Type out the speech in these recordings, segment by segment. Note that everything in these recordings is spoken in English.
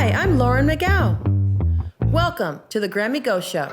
Hi, I'm Lauren McGow. Welcome to the Grammy Go Show,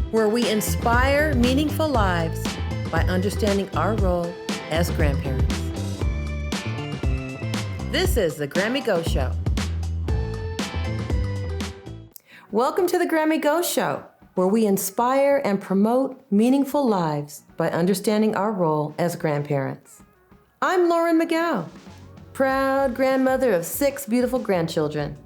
where we inspire meaningful lives by understanding our role as grandparents. This is the Grammy Go Show. Welcome to the Grammy Go Show, where we inspire and promote meaningful lives by understanding our role as grandparents. I'm Lauren McGow, proud grandmother of 6 beautiful grandchildren,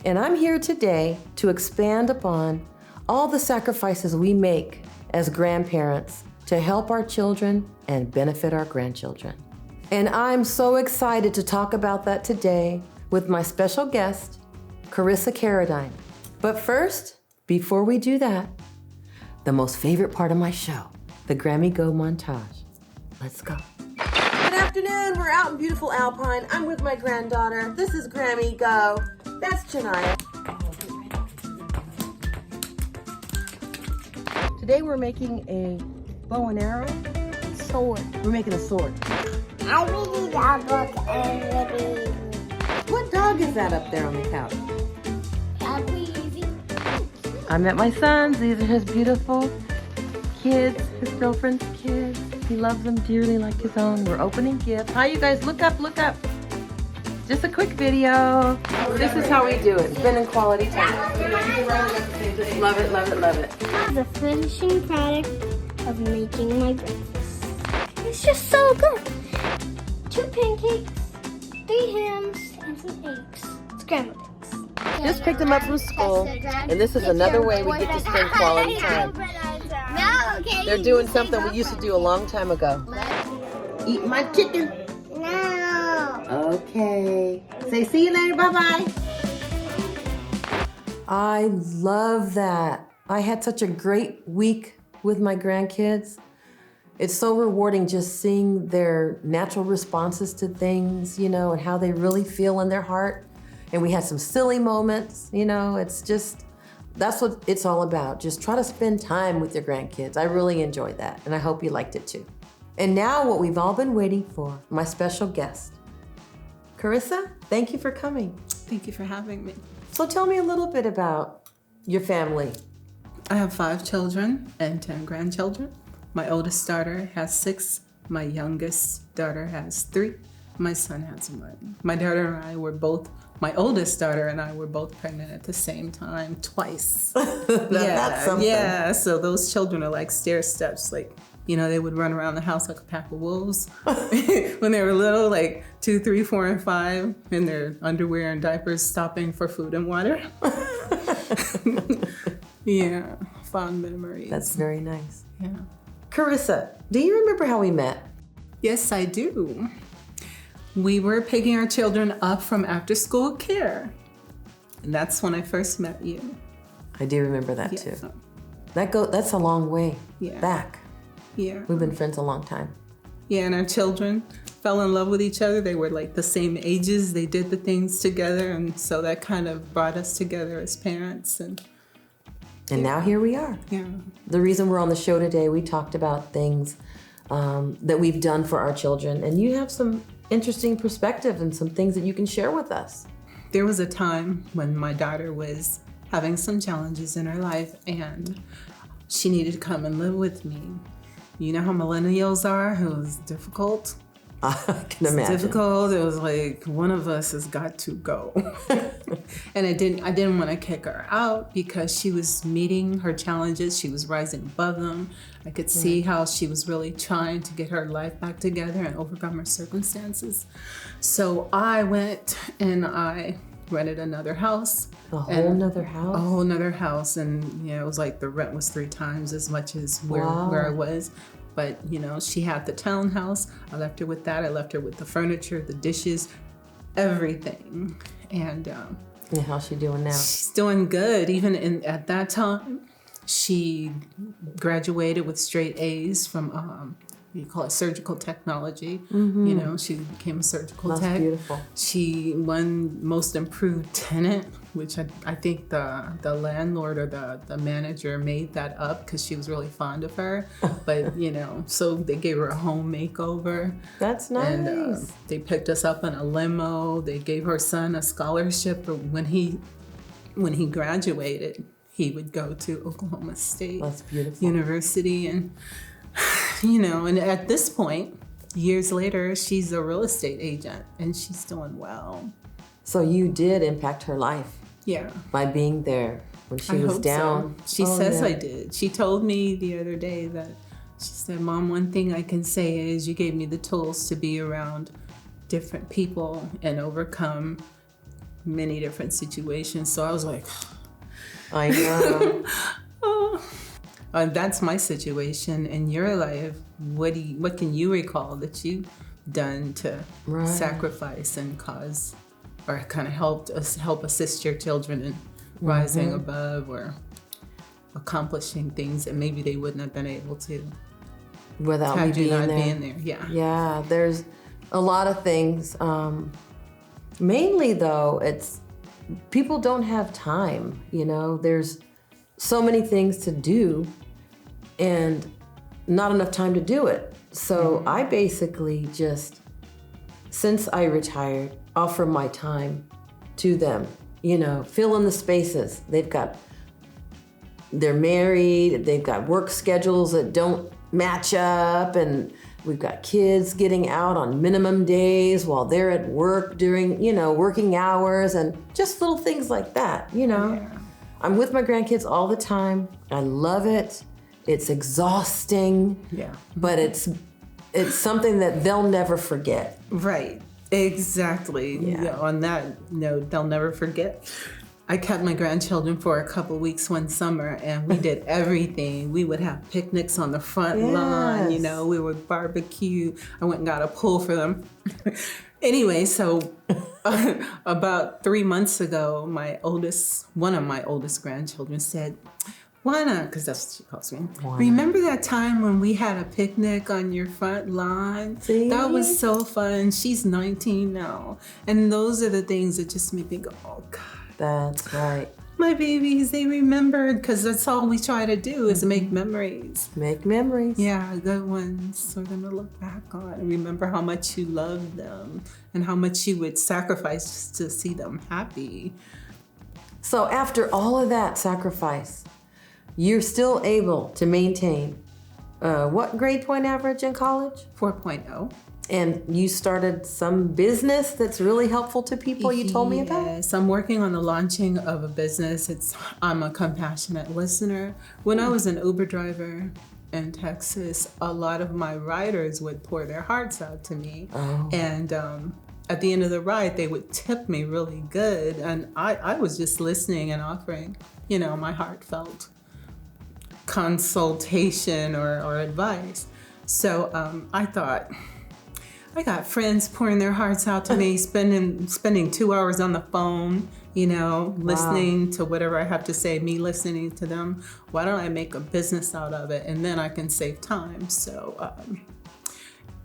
and I'm here today to expand upon all the sacrifices we make as grandparents to help our children and benefit our grandchildren. And I'm so excited to talk about that today with my special guest, Carissa Carradine. But first, before we do that, the most favorite part of my show, the Grammy Go montage. Let's go. Good afternoon. We're out in beautiful Alpine. I'm with my granddaughter. This is Grammy Go. That's Chania. Today we're making a bow and arrow. Sword. We're making a sword. I really love book and reading. What dog is that up there on the couch? Easy. I met my sons. These are his beautiful kids, his girlfriend's kids. He loves them dearly like his own. We're opening gifts. Hi, you guys. Look up, look up. Just a quick video. This is how we do it. Spending quality time. Love it, love it, love it. The finishing product of making my breakfast. It's just so good. 2 pancakes, 3 hams, and some eggs. Scrambled eggs. Just picked them up from school, and this is another way we get to spend quality time. No, okay. They're doing something we used to do a long time ago. Eat my chicken. No. Okay. Say see you later. Bye-bye. I love that. I had such a great week with my grandkids. It's so rewarding just seeing their natural responses to things, and how they really feel in their heart. And we had some silly moments, it's just, that's what it's all about. Just try to spend time with your grandkids. I really enjoyed that, and I hope you liked it too. And now what we've all been waiting for, my special guest. Carissa, thank you for coming. Thank you for having me. So tell me a little bit about your family. I have 5 children and 10 grandchildren. My oldest daughter has 6. My youngest daughter has 3. My son has 1. My oldest daughter and I were both pregnant at the same time, twice. That's something. Yeah, so those children are like stair steps. They would run around the house like a pack of wolves when they were little, like 2, 3, 4, and 5, in their underwear and diapers, stopping for food and water. Yeah, fond memories. That's very nice. Yeah. Carissa, do you remember how we met? Yes, I do. We were picking our children up from after-school care. And that's when I first met you. I do remember that too. Yeah. That's a long way back. Yeah. We've been friends a long time. Yeah, and our children fell in love with each other. They were like the same ages. They did the things together, and so that kind of brought us together as parents. And now here we are. Yeah. The reason we're on the show today, we talked about things that we've done for our children, and you have some interesting perspective and some things that you can share with us. There was a time when my daughter was having some challenges in her life, and she needed to come and live with me. You know how millennials are? It was difficult. I can imagine. It's difficult. It was like, one of us has got to go. And I didn't want to kick her out because she was meeting her challenges. She was rising above them. I could see how she was really trying to get her life back together and overcome her circumstances. So I went and I rented another house. A whole nother house? A whole nother house. And it was like the rent was 3 times as much as where I was. But, she had the townhouse. I left her with that. I left her with the furniture, the dishes, everything. And how's she doing now? She's doing good. Even at that time, she graduated with straight A's from you call it surgical technology. You know, she became a surgical That's tech. beautiful. She won most improved tenant, which I think the landlord or the manager made that up because she was really fond of her. But, you know, so they gave her a home makeover. That's nice. And they picked us up in a limo. They gave her son a scholarship when he graduated. He would go to Oklahoma State That's beautiful. University. And, you know, and at this point, years later, she's a real estate agent and she's doing well. So you did impact her life Yeah. by being there when she I was hope down. so. She Oh, says yeah. I did. She told me the other day that she said, Mom, one thing I can say is you gave me the tools to be around different people and overcome many different situations. So I was like, I know. that's my situation in your life. What can you recall that you've done to Right. sacrifice and cause or kind of help assist your children in rising above or accomplishing things that maybe they wouldn't have been able to Without me had you being not there. being there. Yeah. Yeah, there's a lot of things. Mainly though, it's people don't have time, you know. There's so many things to do and not enough time to do it. So I basically just, since I retired, offer my time to them, you know, fill in the spaces. They're married, they've got work schedules that don't match up, and we've got kids getting out on minimum days while they're at work during, you know, working hours, and just little things like that, you know. Yeah. I'm with my grandkids all the time. I love it. It's exhausting, Yeah. but it's something that they'll never forget. Right. Exactly. Yeah. Yeah, on that note, they'll never forget. I kept my grandchildren for a couple weeks one summer and we did everything. We would have picnics on the front lawn, you Yes. know, we would barbecue. I went and got a pool for them. Anyway, so about 3 months ago, one of my oldest grandchildren said, why not? Because that's what she calls me. Remember that time when we had a picnic on your front lawn? See? That was so fun. She's 19 now. And those are the things that just make me go, oh, God. That's right. My babies, they remembered, because that's all we try to do is make memories. Make memories. Yeah, good ones for them to look back on and remember how much you loved them and how much you would sacrifice to see them happy. So after all of that sacrifice, you're still able to maintain what grade point average in college? 4.0. And you started some business that's really helpful to people you told me about? Yes, I'm working on the launching of a business. I'm a compassionate listener. When I was an Uber driver in Texas, a lot of my riders would pour their hearts out to me. Oh. And at the end of the ride, they would tip me really good. And I was just listening and offering, you know, my heartfelt consultation or advice. So I thought, I got friends pouring their hearts out to me, spending 2 hours on the phone, you know, listening to whatever I have to say, me listening to them. Why don't I make a business out of it? And then I can save time. So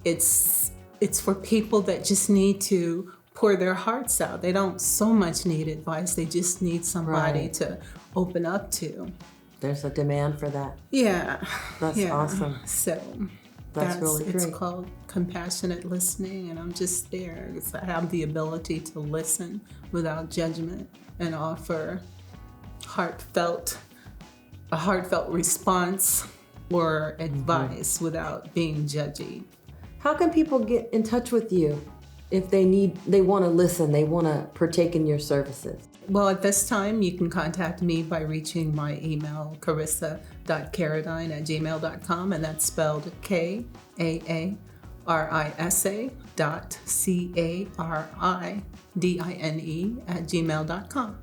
it's for people that just need to pour their hearts out. They don't so much need advice. They just need somebody Right. to open up to. There's a demand for that. Yeah. That's yeah. awesome. So That's really it's great. called compassionate listening, and I'm just there. I have the ability to listen without judgment and offer a heartfelt response or advice without being judgy. How can people get in touch with you if they want to listen, they want to partake in your services? Well, at this time, you can contact me by reaching my email, carissa.caradine@gmail.com, and that's spelled KAARISA.CARIDINE@gmail.com.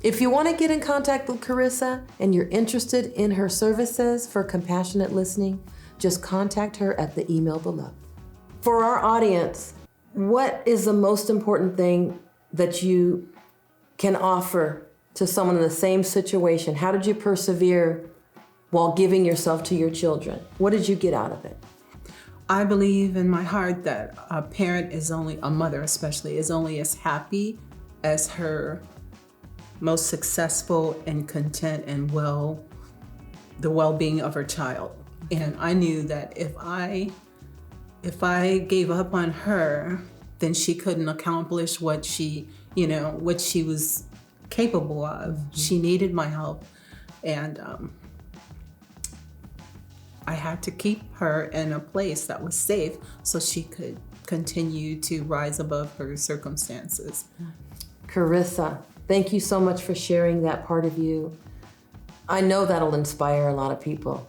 If you want to get in contact with Carissa and you're interested in her services for compassionate listening, just contact her at the email below. For our audience, what is the most important thing that you can offer to someone in the same situation? How did you persevere while giving yourself to your children? What did you get out of it? I believe in my heart that a parent a mother especially, is only as happy as her most successful and content and the well-being of her child. And I knew that if I gave up on her, then she couldn't accomplish what she was capable of. She needed my help, and I had to keep her in a place that was safe so she could continue to rise above her circumstances. Carissa, thank you so much for sharing that part of you. I know that'll inspire a lot of people.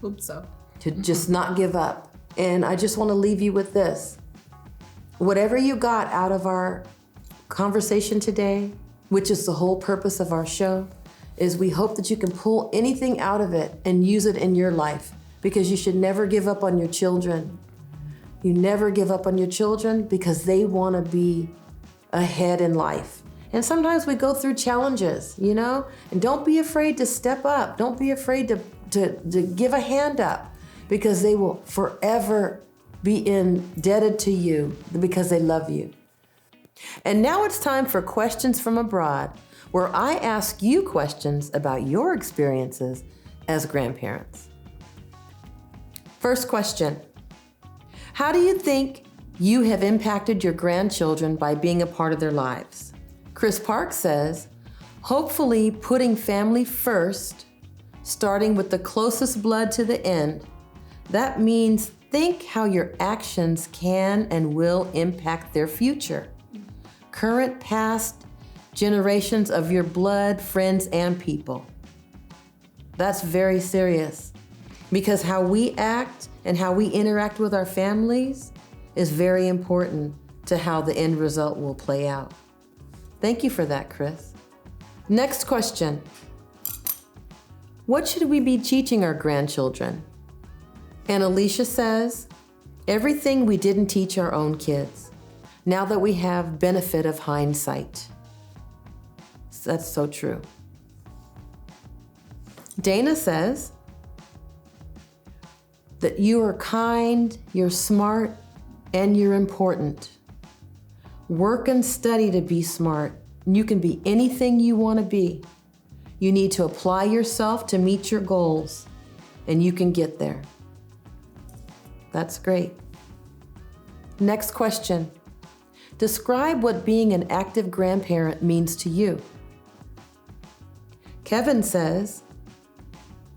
Hope so. To just not give up. And I just want to leave you with this. Whatever you got out of our conversation today, which is the whole purpose of our show, is we hope that you can pull anything out of it and use it in your life, because you should never give up on your children. You never give up on your children because they want to be ahead in life. And sometimes we go through challenges, and don't be afraid to step up. Don't be afraid to give a hand up, because they will forever be indebted to you because they love you. And now it's time for Questions from Abroad, where I ask you questions about your experiences as grandparents. First question: how do you think you have impacted your grandchildren by being a part of their lives? Chris Park says, hopefully putting family first, starting with the closest blood to the end. That means think how your actions can and will impact their future. Current, past generations of your blood, friends, and people. That's very serious, because how we act and how we interact with our families is very important to how the end result will play out. Thank you for that, Chris. Next question. What should we be teaching our grandchildren? And Alicia says, everything we didn't teach our own kids, now that we have benefit of hindsight. That's so true. Dana says that you are kind, you're smart, and you're important. Work and study to be smart. You can be anything you want to be. You need to apply yourself to meet your goals, and you can get there. That's great. Next question. Describe what being an active grandparent means to you. Kevin says,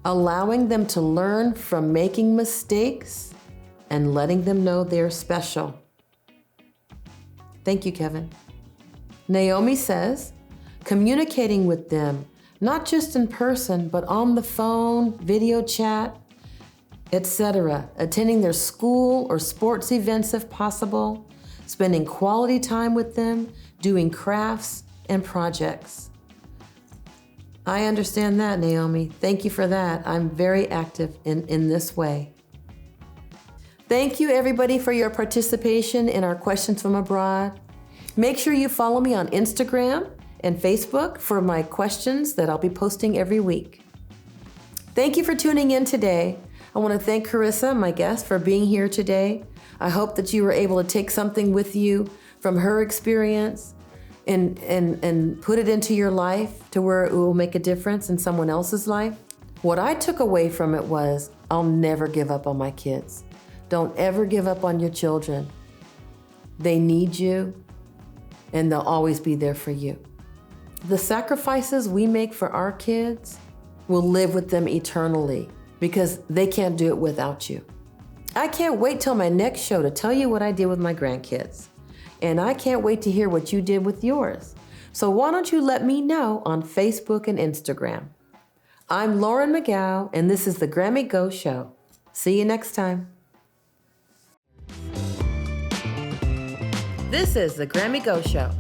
allowing them to learn from making mistakes and letting them know they're special. Thank you, Kevin. Naomi says, communicating with them, not just in person, but on the phone, video chat, etc. Attending their school or sports events if possible, spending quality time with them, doing crafts and projects. I understand that, Naomi. Thank you for that. I'm very active in this way. Thank you, everybody, for your participation in our Questions from Abroad. Make sure you follow me on Instagram and Facebook for my questions that I'll be posting every week. Thank you for tuning in today. I want to thank Carissa, my guest, for being here today. I hope that you were able to take something with you from her experience and put it into your life to where it will make a difference in someone else's life. What I took away from it was, I'll never give up on my kids. Don't ever give up on your children. They need you, and they'll always be there for you. The sacrifices we make for our kids will live with them eternally, because they can't do it without you. I can't wait till my next show to tell you what I did with my grandkids. And I can't wait to hear what you did with yours. So why don't you let me know on Facebook and Instagram. I'm Lauren McGow, and this is the Grammy Go Show. See you next time. This is the Grammy Go Show.